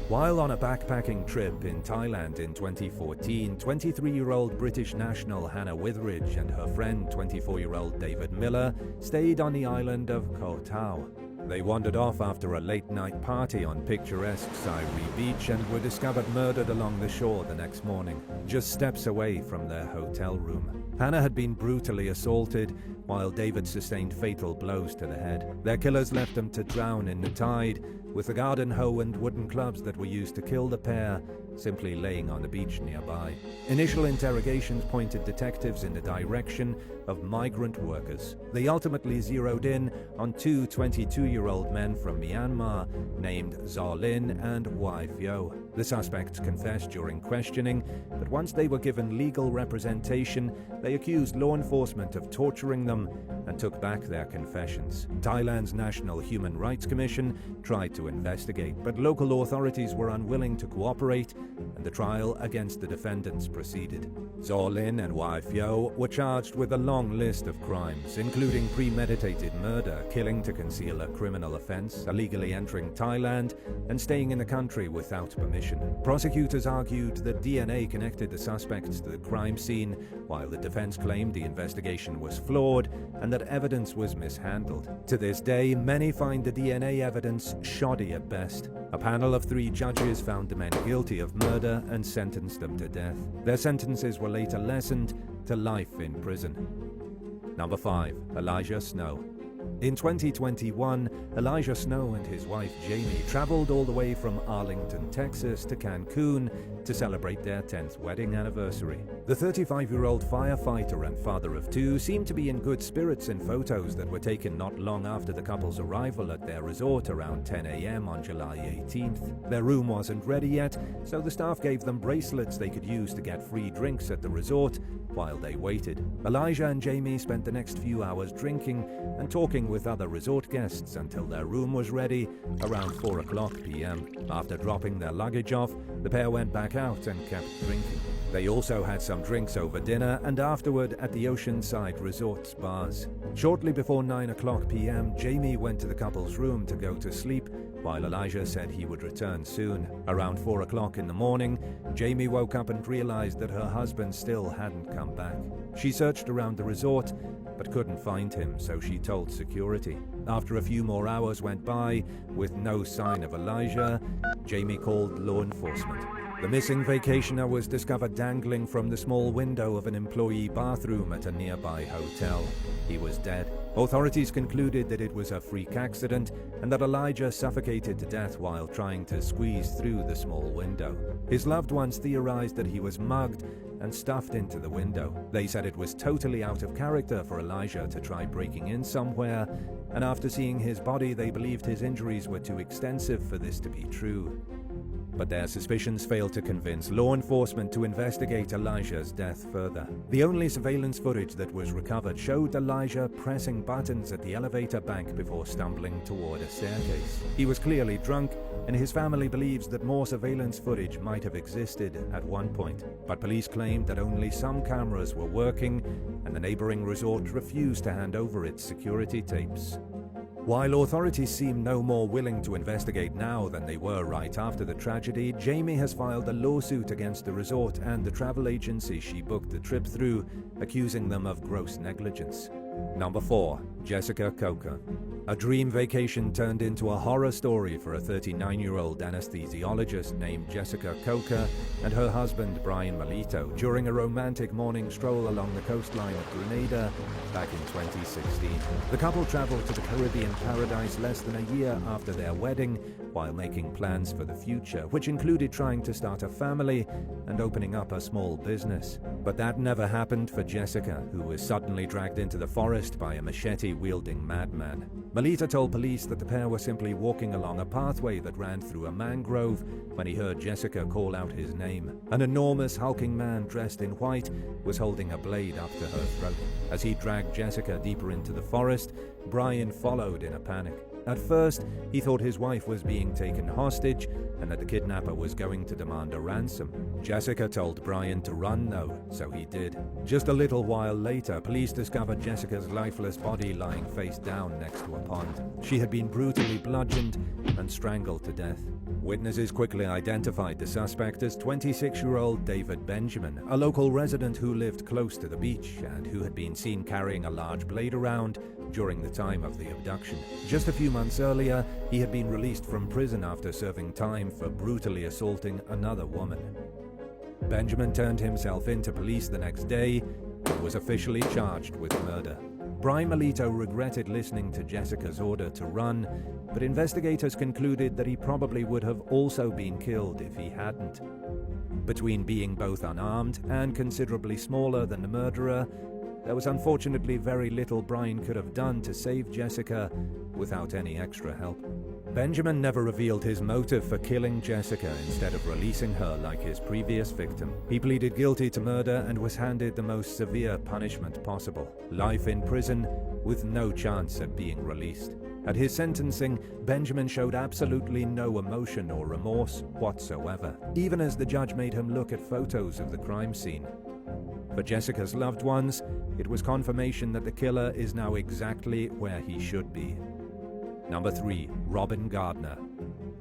While on a backpacking trip in Thailand in 2014, 23-year-old British national Hannah Witheridge and her friend 24-year-old David Miller stayed on the island of Koh Tao. They wandered off after a late-night party on picturesque Sairi Beach and were discovered murdered along the shore the next morning, just steps away from their hotel room. Hannah had been brutally assaulted, while David sustained fatal blows to the head. Their killers left them to drown in the tide, with the garden hoe and wooden clubs that were used to kill the pair simply laying on the beach nearby. Initial interrogations pointed detectives in the direction of migrant workers. They ultimately zeroed in on 2 22-year-old men from Myanmar named Zaw Lin and Wai Phyo. The suspects confessed during questioning, but once they were given legal representation, they accused law enforcement of torturing them and took back their confessions. Thailand's National Human Rights Commission tried to investigate, but local authorities were unwilling to cooperate, and the trial against the defendants proceeded. Zaw Lin and Wai Phyo were charged with a long list of crimes, including premeditated murder, killing to conceal a criminal offense, illegally entering Thailand, and staying in the country without permission. Prosecutors argued that DNA connected the suspects to the crime scene, while the defense claimed the investigation was flawed and that evidence was mishandled. To this day, many find the DNA evidence shocking shoddy at best. A panel of 3 judges found the men guilty of murder and sentenced them to death. Their sentences were later lessened to life in prison. Number 5. Elijah Snow. In 2021, Elijah Snow and his wife Jamie traveled all the way from Arlington, Texas to Cancun to celebrate their 10th wedding anniversary. The 35-year-old firefighter and father of 2 seemed to be in good spirits in photos that were taken not long after the couple's arrival at their resort around 10 a.m. on July 18th. Their room wasn't ready yet, so the staff gave them bracelets they could use to get free drinks at the resort while they waited. Elijah and Jamie spent the next few hours drinking and talking with other resort guests until their room was ready around 4:00 p.m. After dropping their luggage off, the pair went back out and kept drinking. They also had some drinks over dinner and afterward at the Oceanside Resort's bars. Shortly before 9:00 p.m., Jamie went to the couple's room to go to sleep, while Elijah said he would return soon. Around 4:00 in the morning, Jamie woke up and realized that her husband still hadn't come back. She searched around the resort, but couldn't find him, so she told security. After a few more hours went by, with no sign of Elijah, Jamie called law enforcement. The missing vacationer was discovered dangling from the small window of an employee bathroom at a nearby hotel. He was dead. Authorities concluded that it was a freak accident and that Elijah suffocated to death while trying to squeeze through the small window. His loved ones theorized that he was mugged and stuffed into the window. They said it was totally out of character for Elijah to try breaking in somewhere, and after seeing his body, they believed his injuries were too extensive for this to be true. But their suspicions failed to convince law enforcement to investigate Elijah's death further. The only surveillance footage that was recovered showed Elijah pressing buttons at the elevator bank before stumbling toward a staircase. He was clearly drunk, and his family believes that more surveillance footage might have existed at one point. But police claimed that only some cameras were working, and the neighboring resort refused to hand over its security tapes. While authorities seem no more willing to investigate now than they were right after the tragedy, Jamie has filed a lawsuit against the resort and the travel agency she booked the trip through, accusing them of gross negligence. Number 4. Jessica Koker. A dream vacation turned into a horror story for a 39-year-old anesthesiologist named Jessica Koker and her husband Brian Melito during a romantic morning stroll along the coastline of Grenada back in 2016. The couple traveled to the Caribbean paradise less than a year after their wedding while making plans for the future, which included trying to start a family and opening up a small business. But that never happened for Jessica, who was suddenly dragged into the forest by a machete-wielding madman. Melita told police that the pair were simply walking along a pathway that ran through a mangrove when he heard Jessica call out his name. An enormous hulking man dressed in white was holding a blade up to her throat. As he dragged Jessica deeper into the forest, Brian followed in a panic. At first, he thought his wife was being taken hostage and that the kidnapper was going to demand a ransom. Jessica told Brian to run though, so he did. Just a little while later, police discovered Jessica's lifeless body lying face down next to a pond. She had been brutally bludgeoned and strangled to death. Witnesses quickly identified the suspect as 26-year-old David Benjamin, a local resident who lived close to the beach and who had been seen carrying a large blade around during the time of the abduction. Just a few months earlier, he had been released from prison after serving time for brutally assaulting another woman. Benjamin turned himself in to police the next day and was officially charged with murder. Brian Melito regretted listening to Jessica's order to run, but investigators concluded that he probably would have also been killed if he hadn't. Between being both unarmed and considerably smaller than the murderer, there was unfortunately very little Brian could have done to save Jessica without any extra help. Benjamin never revealed his motive for killing Jessica instead of releasing her like his previous victim. He pleaded guilty to murder and was handed the most severe punishment possible: life in prison with no chance of being released. At his sentencing, Benjamin showed absolutely no emotion or remorse whatsoever, even as the judge made him look at photos of the crime scene. For Jessica's loved ones, it was confirmation that the killer is now exactly where he should be. Number 3. Robin Gardner.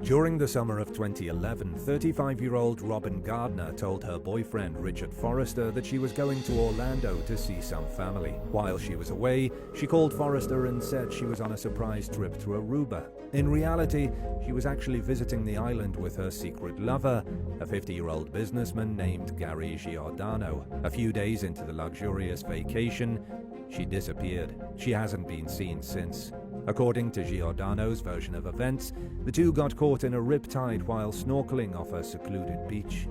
During the summer of 2011, 35-year-old Robin Gardner told her boyfriend Richard Forrester that she was going to Orlando to see some family. While she was away, she called Forrester and said she was on a surprise trip to Aruba. In reality, she was actually visiting the island with her secret lover, a 50-year-old businessman named Gary Giordano. A few days into the luxurious vacation, she disappeared. She hasn't been seen since. According to Giordano's version of events, the two got caught in a riptide while snorkeling off a secluded beach.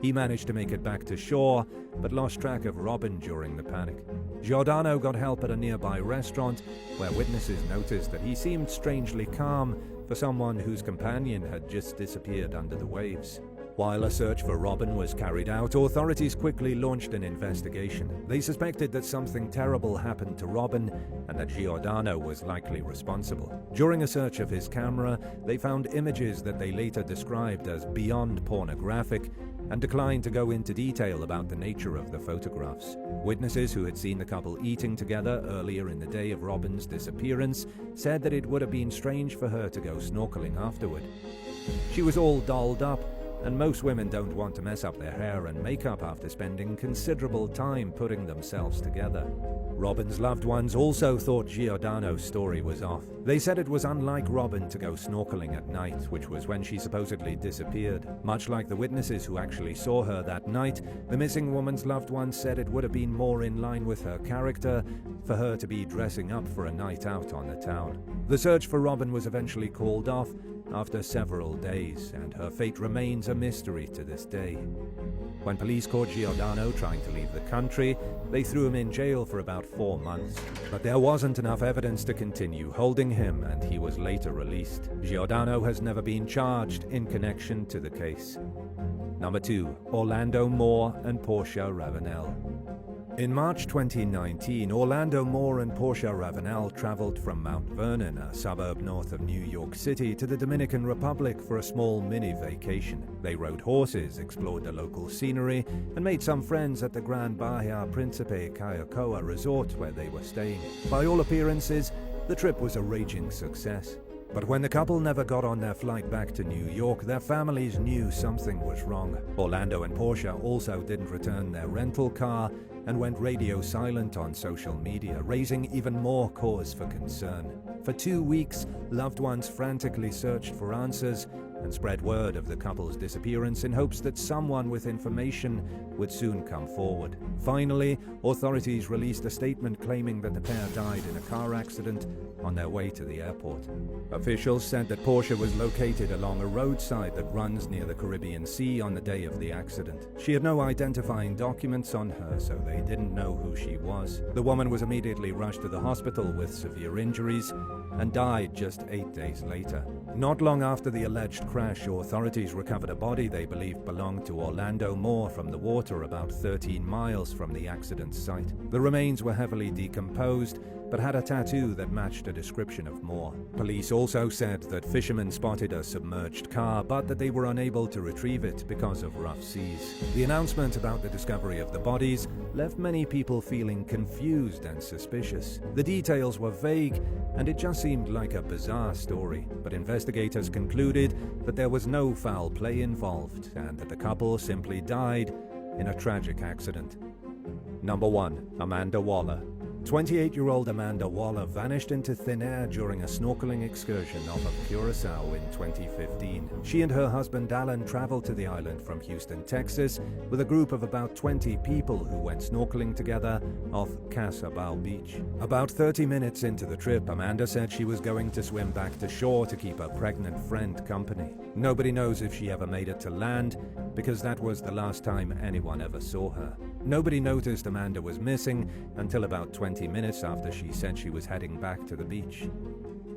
He managed to make it back to shore, but lost track of Robin during the panic. Giordano got help at a nearby restaurant, where witnesses noticed that he seemed strangely calm for someone whose companion had just disappeared under the waves. While a search for Robin was carried out, authorities quickly launched an investigation. They suspected that something terrible happened to Robin and that Giordano was likely responsible. During a search of his camera, they found images that they later described as beyond pornographic and declined to go into detail about the nature of the photographs. Witnesses who had seen the couple eating together earlier in the day of Robin's disappearance said that it would have been strange for her to go snorkeling afterward. She was all dolled up, and most women don't want to mess up their hair and makeup after spending considerable time putting themselves together. Robin's loved ones also thought Giordano's story was off. They said it was unlike Robin to go snorkeling at night, which was when she supposedly disappeared. Much like the witnesses who actually saw her that night, the missing woman's loved ones said it would have been more in line with her character for her to be dressing up for a night out on the town. The search for Robin was eventually called off after several days, and her fate remains a mystery to this day. When police caught Giordano trying to leave the country, they threw him in jail for about 4 months. But there wasn't enough evidence to continue holding him, and he was later released. Giordano has never been charged in connection to the case. Number 2. Orlando Moore and Porsche Ravenel. In March 2019, Orlando Moore and Porsche Ravenel traveled from Mount Vernon, a suburb north of New York City, to the Dominican Republic for a small mini-vacation. They rode horses, explored the local scenery, and made some friends at the Gran Bahia Principe Cayacoa resort where they were staying. By all appearances, the trip was a raging success. But when the couple never got on their flight back to New York, their families knew something was wrong. Orlando and Porsche also didn't return their rental car and went radio silent on social media, raising even more cause for concern. For 2 weeks, loved ones frantically searched for answers and spread word of the couple's disappearance in hopes that someone with information would soon come forward. Finally, authorities released a statement claiming that the pair died in a car accident on their way to the airport. Officials said that Porsche was located along a roadside that runs near the Caribbean Sea on the day of the accident. She had no identifying documents on her, so they didn't know who she was. The woman was immediately rushed to the hospital with severe injuries and died just 8 days later. Not long after the alleged crash, authorities recovered a body they believed belonged to Orlando Moore from the water about 13 miles from the accident site. The remains were heavily decomposed, but had a tattoo that matched a description of Moore. Police also said that fishermen spotted a submerged car, but that they were unable to retrieve it because of rough seas. The announcement about the discovery of the bodies left many people feeling confused and suspicious. The details were vague, and it just seemed like a bizarre story, but investigators concluded that there was no foul play involved, and that the couple simply died in a tragic accident. Number 1. Amanda Waller. 28-year-old Amanda Waller vanished into thin air during a snorkeling excursion off of Curacao in 2015. She and her husband Alan traveled to the island from Houston, Texas, with a group of about 20 people who went snorkeling together off Casabao Beach. About 30 minutes into the trip, Amanda said she was going to swim back to shore to keep her pregnant friend company. Nobody knows if she ever made it to land, because that was the last time anyone ever saw her. Nobody noticed Amanda was missing until about 20 minutes after she said she was heading back to the beach.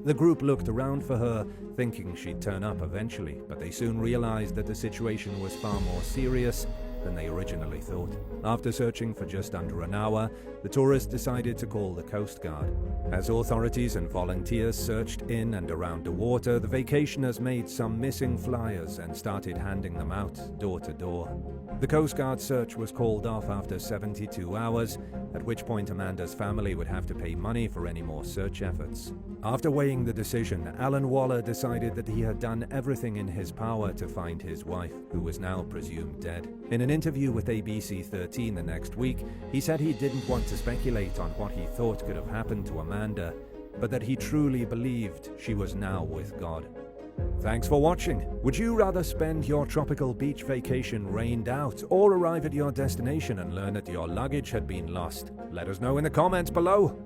The group looked around for her, thinking she'd turn up eventually, but they soon realized that the situation was far more serious than they originally thought. After searching for just under an hour, the tourists decided to call the Coast Guard. As authorities and volunteers searched in and around the water, the vacationers made some missing flyers and started handing them out door to door. The Coast Guard search was called off after 72 hours, at which point Amanda's family would have to pay money for any more search efforts. After weighing the decision, Alan Waller decided that he had done everything in his power to find his wife, who was now presumed dead. In an interview with ABC 13 the next week, he said he didn't want to speculate on what he thought could have happened to Amanda, but that he truly believed she was now with God. Thanks for watching. Would you rather spend your tropical beach vacation rained out or arrive at your destination and learn that your luggage had been lost? Let us know in the comments below.